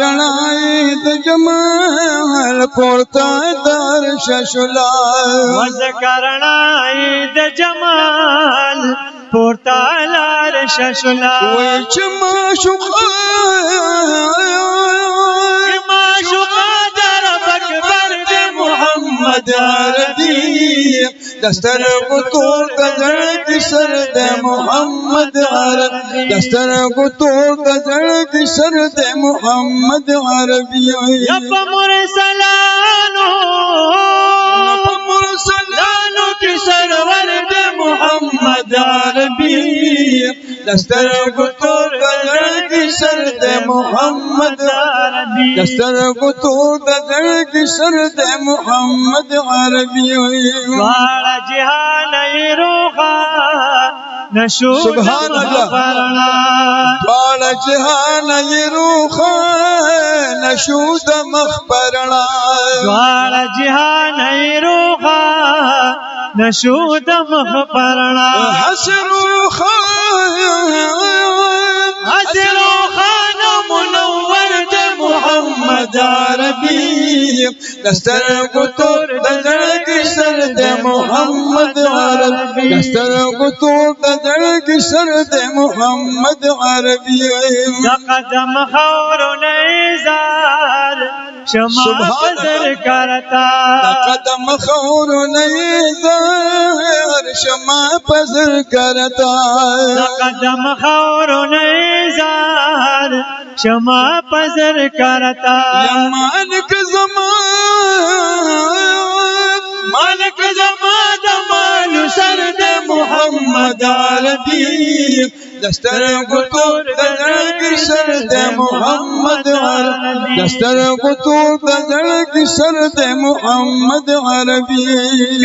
رڼای د جمال پورته درش شلا وذکرنای د جمال پورته لارش شلا وای چې معشوقه در اکبر د محمد عربي دستر قطور دزړ کی سر د محمد عربي دستر قطور دزړ کی سر د محمد عربي یا مرسلانو کی سرور د محمد عربي دستر قطور دزړ کی سر د محمد عربي دستر قطور دزړ کی سر د محمد عربي واړه جهان روخا نشو سبحان الله واړه جهان روخا نشو د مخبرنا واړه جهان روخا نشو د مخبرنا حسروخا منور د محمد عربي دستر قطور دزړ کی سر د محمد عربي دستر قطور دزړ کی سر د محمد عربي قدم خور نیزار شما پزر کرتا قدم خور نیزار شما پزر کرتا قدم خور نیزار شما پزر کرتا یا مالک زمان د مالو سر د محمد عربي دستر قطور دزړ کی سر د محمد عربي دستر قطور دزړ کی سر د محمد عربي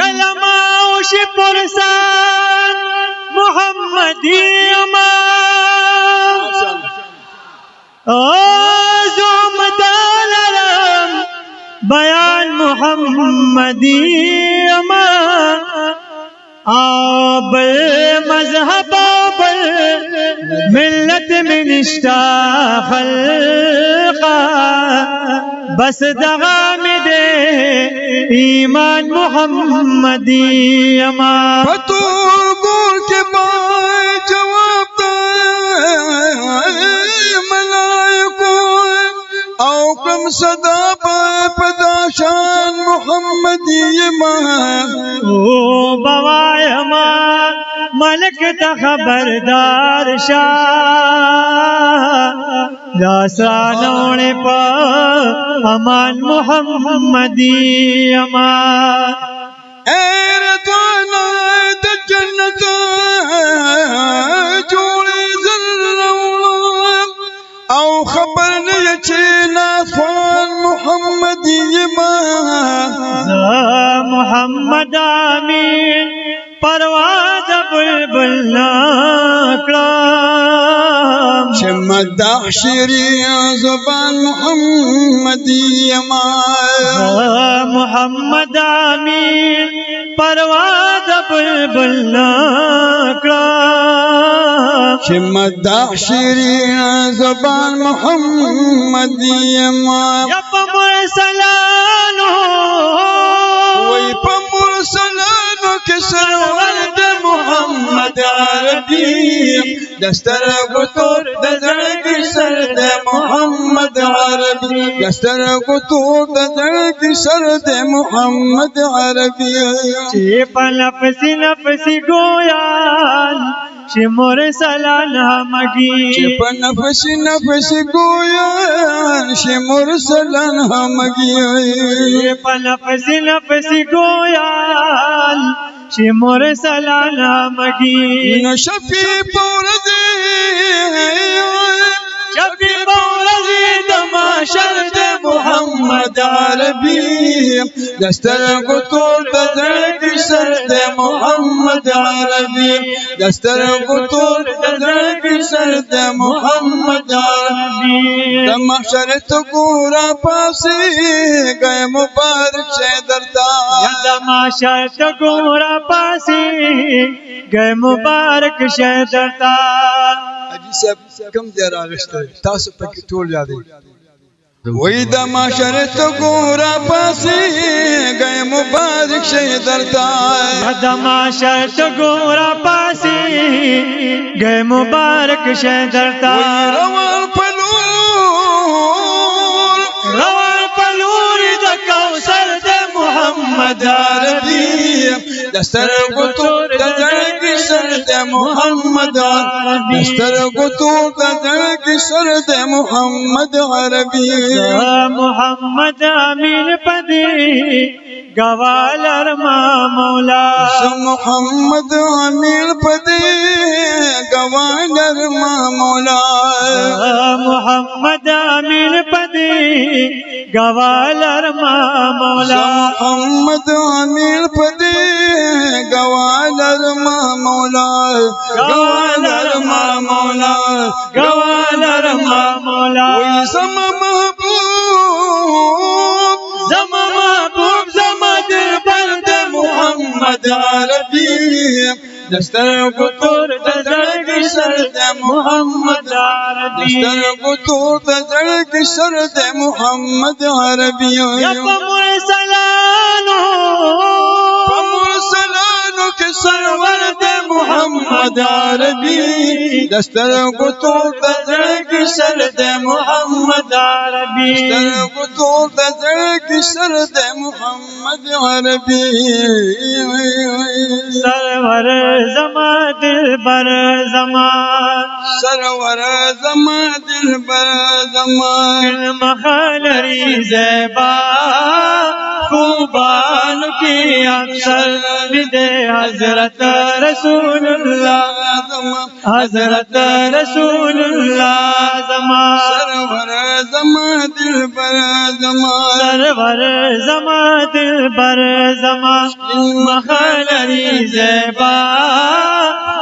کلمه او شی پرسان محمدی امان زوم دلرم بیان محمدی امان آب مذهب ملت منشتا خلقا بس دغام دے ایمان محمدی امان فتو گور کے بائے جواب ملائکو او کم صدا بائے پداشان محمدی امان او بوائے امان ملک تا خبردار شاہ داسانونے پا امان محمدی امان اے رضوانا دا جنت جوڑی ذررونا او خبر نیچینا فان محمدی امان محمد آمین پرواز بلبل ناکلام شمدح شیرین زبان محمدی امان محمد آمین پرواز بلبل ناکلام شمدح شیرین زبان محمدی امان یا پا مرسلانو وی پا مرسلانو کسرور د محمد عربی دستر قطور دزړ کی سر د محمد عربی دستر قطور دزړ کی سر د محمد عربی چی پا نفسی نفسی گویان چی مرسلان همگی چی پا نفسی نفسی گویان چی مرسلان همگی چی پا نفسی نفسی گویان چی مرسلان همگی نو شفیع پورزی دماشر د محمد عربی دستر قطور دزړ کی سر د محمد عربی دستر قطور دزړ کی سر د محمد عربی دماشر تو ګورا پاسي گئے مبارک شه درتا یا دماشر تو ګورا پاسي گئے مبارک شه درتا حاجی صاحب کم دی راغشته تاسو پکې ټول یادې وی د معاشر ته ګورا پاسې گئے مبارک شهیدرتا د معاشر ته ګورا پاسې گئے مبارک شهیدرتا روان پلور د کوثر د محمد عربي دستر گتور د زړګي سر د محمد عربي دستر گتور د زړګي سر د محمد عربي محمد امین پدی گوالر ما مولا محمد امین پدی گوالر ما مولا محمد امین پدی گوالر ما مولا محمد امین پدی گوالر ما مولا گوالر ما مولا گوالر ما مولا وی زما محبوب زما دلبر د محمد عربي دستر گتور د زړګي سر د محمد عربي دستر گتور د زړګي سر د محمد عربي یا مرسلانو کې سرور د محمد عربي دستر گتور د زړګي سر د محمد عربي دستر گتور د زړګي سر د محمد عربي سرور زما دلبر زما سرور زما دلبر زما مخالری زیبا خوبان کی اکثر بدے حضرت رسول اللہ حضرت رسول اللہ زما سرور زما دلبر زما سرور زما دلبر زما مخالری زیبا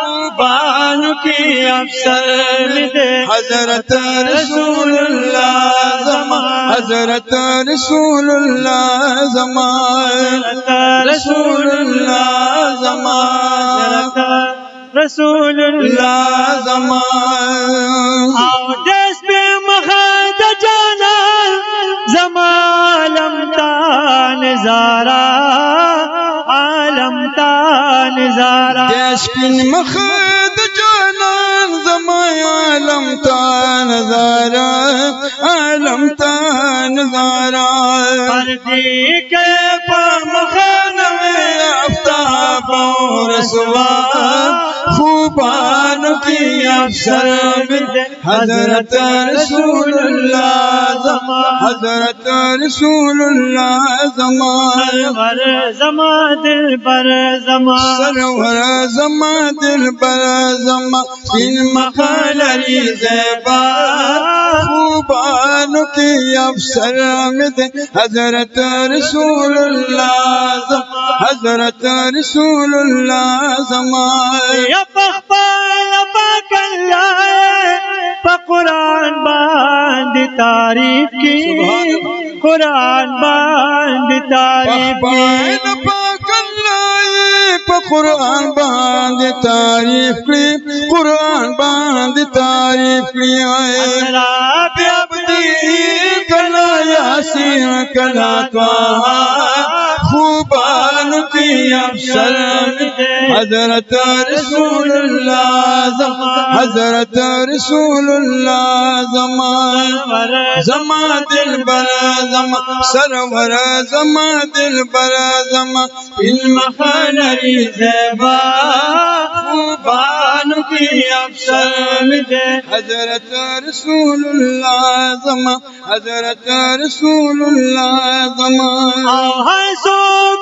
خوبان کی افسر بدے حضرت رسول اللہ زما حضرت رسول اللہ زما رسول اللہ زما رسول اللہ زما او دس پہ مخاد جانا زما عالم تا نظارہ عالم تا نظارہ دس پہ مخاد جانا زما عالم تا نظارہ عالم تا نظارہ پردی کے پامخان میں آفتاب اور سوار خوبان کی افسر حضرت رسول اللہ زما حضرت رسول اللہ زما سرور زما دلبر زما سرور زما دلبر زما ان مخالری زیبا خوبان کی افسر حضرت رسول اللہ زما حضرت رسول اللہ زما یا پخپال پاک اللہ قرآن باند تعریف کی قرآن باند تعریف کی پاک اللہ قرآن باند تعریف کی قرآن باند تعریف کی رب عبدی کلا یاسین کلا طه خوبان کی افسر حضرت رسول اللہ زما حضرت رسول اللہ زما زما دلبر زما سرور زما دلبر زما علم خالری زیبا خوبان کی افسر حضرت رسول اللہ زما حضرت رسول اللہ زما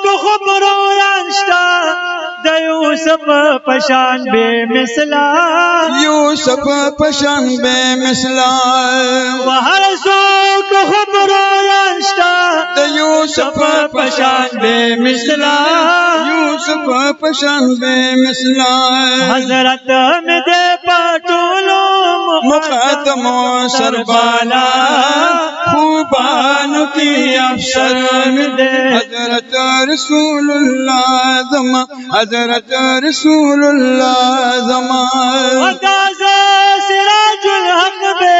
کو خبرو رانشتا د یوسف پشان بے مثلا یوسف پشان بے مثلا وہر سو کو خبرو رانشتا د یوسف پشان بے مثلا یوسف پشان بے مثلا حضرت میں دے پٹولو مقدم سربالا خوبان کی افسر حضرت رسول اللہ زما حضرت رسول اللہ زما وتعزى سراج الحق بے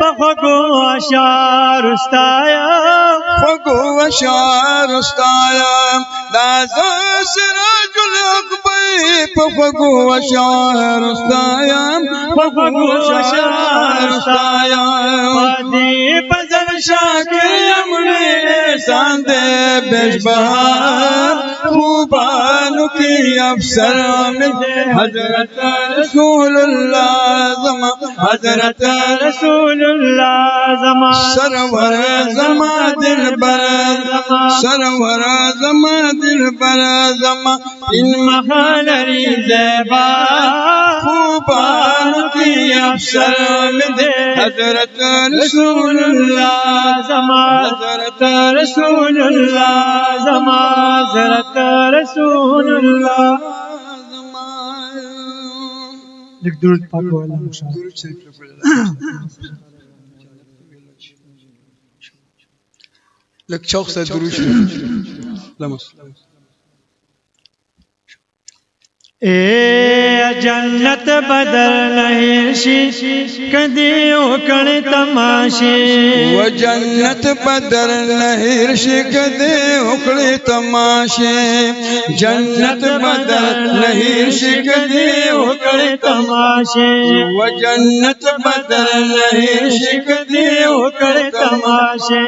پخوگو اشعار استایم خوگو اشعار استایم دازا سراج الاقبی پخوگو اشعار استایم پخوگو اشعار استایم پادی پزر شاکر امری احسان دے بیش بہار خوبانو کی افسر میں حضرت رسول اللہ زما حضرت رسول اللہ زمان سرور زما دل بر سرور زما دل بر زما ان محل زیبا خوبانو کی افسر میں حضرت رسول اللہ زمان حضرت رسول اللہ زمان حضرت رسول اللہ ایک درود پاک والا لك شوق سدروش لمس اے جنت بدر نہیں شی کدی اکڑ تماشے و جنت بدر نہیں رشک دے اکڑے تماشے جنت بدر نہیں رشک دے اکڑے تماشے و جنت بدر نہیں رشک دے اکڑے تماشے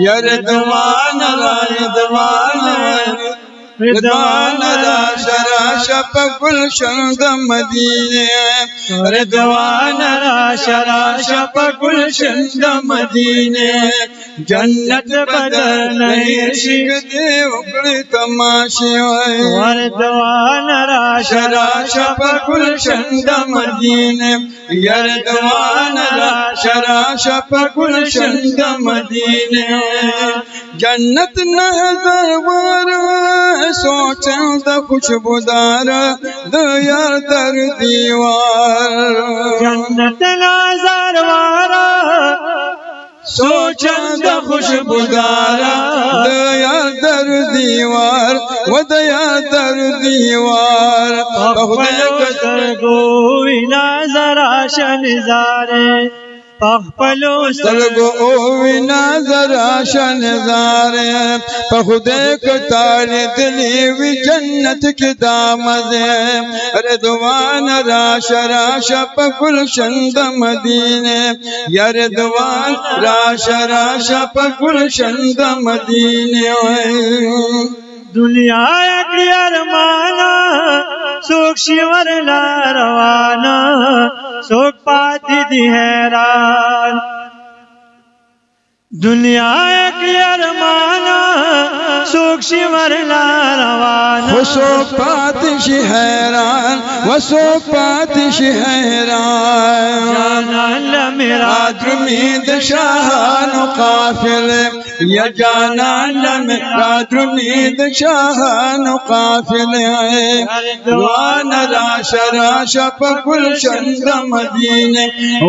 یردوان رضوان رضوان را شراش پگل شند مدینے رضوان را شراش پگل شند مدینے جنت بدر نہیں عشق دے اکڑے تماشے رضوان را شراش پگل شند مدینے رضوان را شراش پگل شند مدینے جنت نظر وارا سوچن دا خوشبودار دا یار در دیوار جنت نظر وارا سوچن دا خوشبودار دا یار در دیوار و دا یار در دیوار پخپلو گوی نظر آشن زارے پخپلو سرگو اوی نظر آشن زارے پخودے کتاری دلیوی جنت کی دامزے رضوان راش راش پکل شند مدینے یا رضوان راش راش پکل شند مدینے دنیا اکڑی ارمانا سوک شیور لاروانا سوک پاتی دی حیران دنیا اکڑی ارمانا سوک شیور لاروانا سوک پاتی شی حیران و سوک پاتی شی حیران جانان لمیرا درمید شاہان قافل یا جانان لمیرا درمید شاہان قافل رضوان راش راش پکل شند مدینے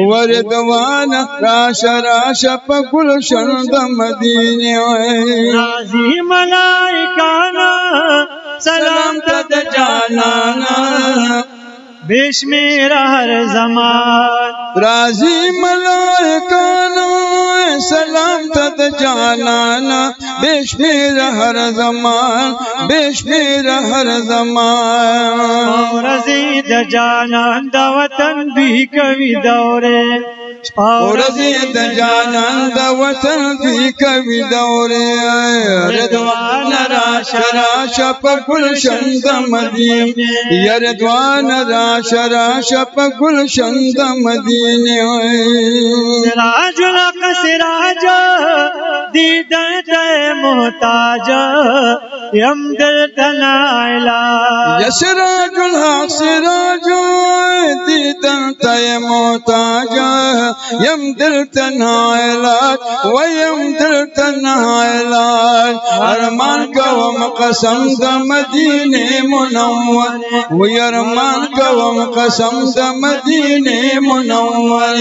وردوان راش راش پکل شند مدینے راضی ملائکانا سلام تد جانانا بشمیر ہر زمان راضی ملائکانا سلام تد جانانا بشمیر ہر زمان بشمیر ہر زمان رضید جانان دا وطن بھی کوي دورے رضید جانان دا وطن بھی کوي دورے رضوان راش راش پکل شند مدینے یا رضوان راش راش پکل شند مدینے سراج الحق سراج دیدن تے محتاج یم دل تنا علاج یا سراج الحق سراج دیدن تے محتاج یم دل تنا علاج و یم دل تنا علاج ارمان کوم قسم دا مدینے منور و ارمان کوم قسم دا مدینے منور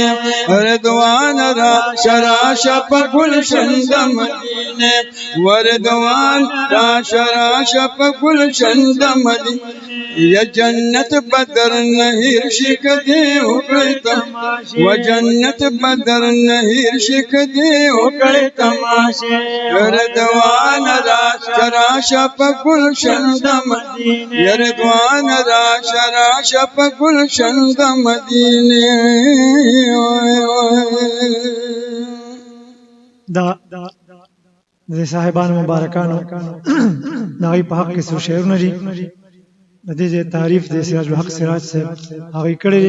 رضوان راش راش پگل شند مدینے و رضوان راش راش پگل شند مدینے یا جنت بدر نهیر شکدی وکړی تماشې و جنت بدر نهیر شکدی وکړی تماشې رضوان راشه په ګلشن د مدینه رضوان راشه په ګلشن د مدینه دا د صاحبانو مبارکانو نغی په حق کې څو شعرونه دي د دې تعریف د سراج الحق سراج صاحب هغه کړی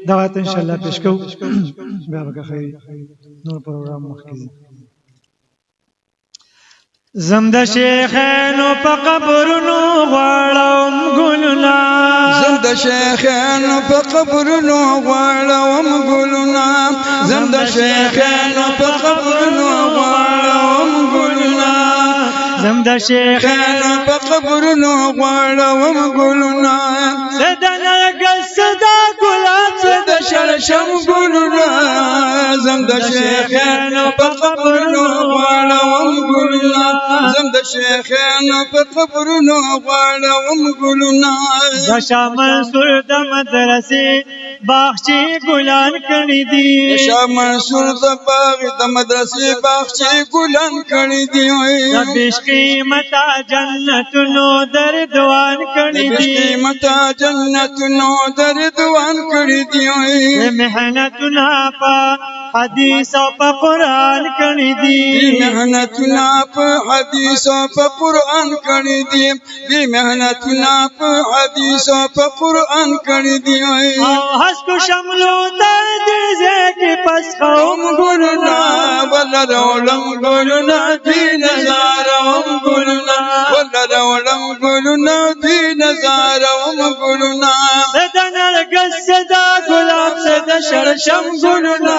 دا ان شاء الله پیش کوو بیا به خیر نور پروګرام مخکې زم د شیخانو په قبرونو غواړم ګلونه زم د شیخانو په قبرونو غواړم ګلونه زم د شیخانو په قبرونو غواړم ګلونه زم د شیخانو په قبرونو غواړم ګلونه صدا نرګس صدا ګلاب صدا شرشم ګلونه زم د شیخانو په قبرونو غواړم ګلونه زم د شیخانو په قبرونو غواړم ګلونه د شاه منصور د مدرسې باغچې ګلان کړي دي شاه منصور د باغ د مدرسې باغچې ګلان کړي دي د بیش قیمته جنتونو در دوان کړي دي بیش قیمته جنتونو در دوان کړي دي محنتونه په حدیث او په قرآن کړي دي محنتونه په حدیث او په قرآن کړي دي دې محنتونه په حدیث او په قرآن کړي دي هسکو شملو در دې زکه پس قوم ګلونه ولرولم ګلونه دې نظارم ګلونه ولرولم ګلونه دې نظارم ګلونه صدا نرګس صدا ګلاب صدا شرشم ګلونه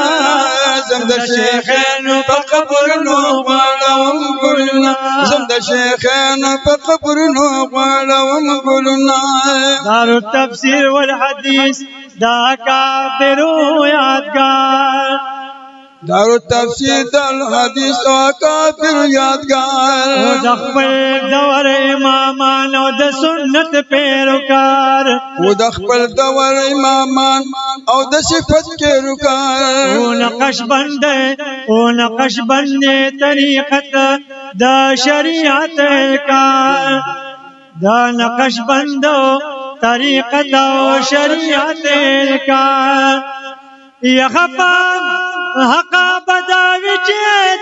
زم د شیخانو په قبرونو غواړم ګلونه زم د شیخانو په قبرونو غواړم ګلونه دار التفسیر والحدیث دا کابرو یادگار دار التفسیر دل حدیث او کافر یادگار او د خپل دور امامان او د سنت پیروکار او د خپل دور امامان او د صفت پیروکار او نقش بند طریقت د شریعت کار دا نقش بند طریقت او شریعت کار یخفان حقا بداوی چه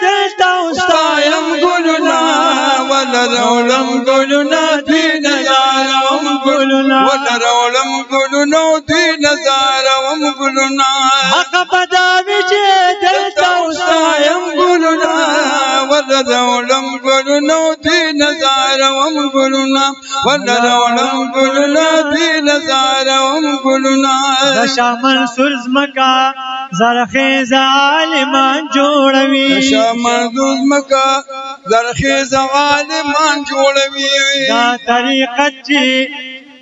دلتا استایم گلنا ولرولم گلنا دی نظارم گلنا ولرولم گلنا دی نظارم گلنا حقا بداوی چه دلتا استایم گلنا ولرولم گلنا دی نظارم گلنا ولرولم گلنا دی نظارم گلنا دشا منصور زمکا زرخیز عالمان جوړوي شاه منصور مکا زرخیز عالمان جوړوي دا طریقت چې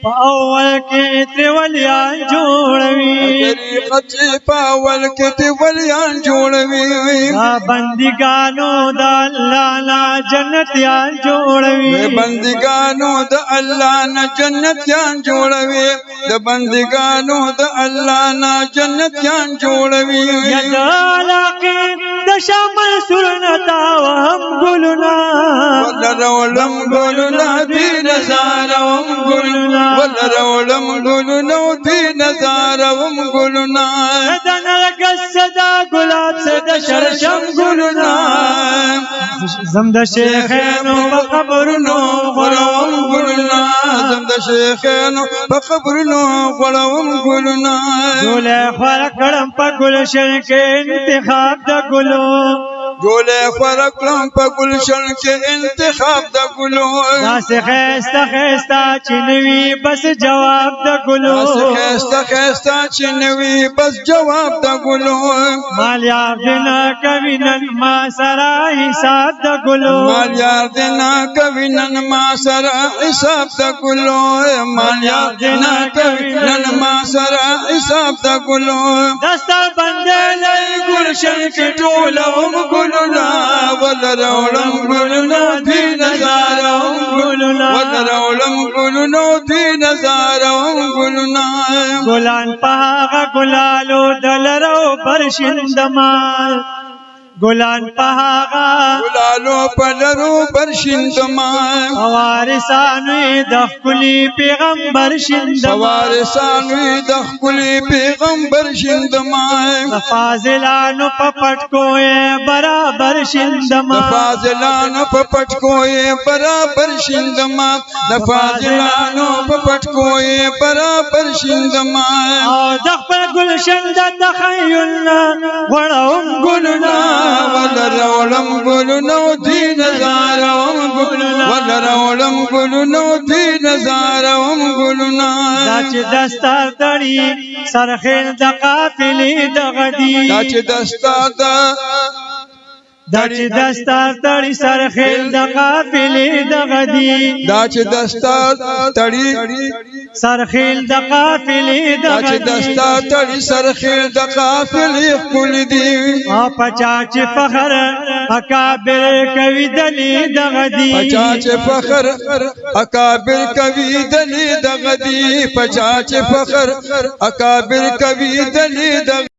په اول کې تریولیان جوړوي طریقت چې په اول کې تریولیان جوړوي دا بندګانو د الله نه جنتیان جوړوي بندګانو د الله نه جنتیان جوړوي د بندګانو د الله نه جنتیان جوړوي یدالاقي د شاه منصور نتا وهم ګلنا ولرولم ګلنا دی نظارم ګلنا ولرولم ګلنا دی نظارم ګلنا صدا نرګس صدا ګلاب صدا شرشم ګلنا زم د شیخانو په قبرونو غړوم ګلنا زم د شیخانو په قبرونو غړوم ګلنا ګله خور کړم په ګلشن کې انتخاب د ګلو ګله خور کړم په ګلشن کې انتخاب د ګلو داسې خسته خسته چې نوي بس جواب د ګلو داسې خسته خسته چې نوي بس جواب د ګلو مال یار دنا کوي نن ما سره حساب د ګلو مال یار دنا کوي نن ما سره حساب د ګلو مال یار دنا کوي نن ما سره حساب د ګلو دستا بندلې ګلشن کې ټولوم ګلونه ولرولم ګلونه دی نظارم ګلونه ولرولم ګلونه دی نظارم ګلان په هغه ګلالو دلرو برشندمان ګلان په هغه ګلالو په لرو برشندمان وارثانو د ښکلي پیغمبر شندمان وارثانو د ښکلي پیغمبر شندمان د فاضلانو په پټکو یې برابر شندمان د فاضلانو په پټکو یې برابر شندمان د فاضلانو په پټکو یې برابر شندمان او د خپل ګلشن د تخیل غړوم ګلونه ولرولم ګلونو دي نظارم ګلونه ولرولم ګلونو دي نظارم ګلونه دا چې دستار تړي سرخیل د قافلې د غدي دا چې دستار دا چې دستار تړي سرخیل د قافلې د غدي دا چې دستار تړي سرخیل د قافلې د دا چې غدي دستار تړي سرخیل د قافلې خپل دي او پچا چې فخر اکابر کوي دلی د غدي پچا چې فخر اکابر کوي دلی د غدي پچا چې فخر اکابر کوي دلی د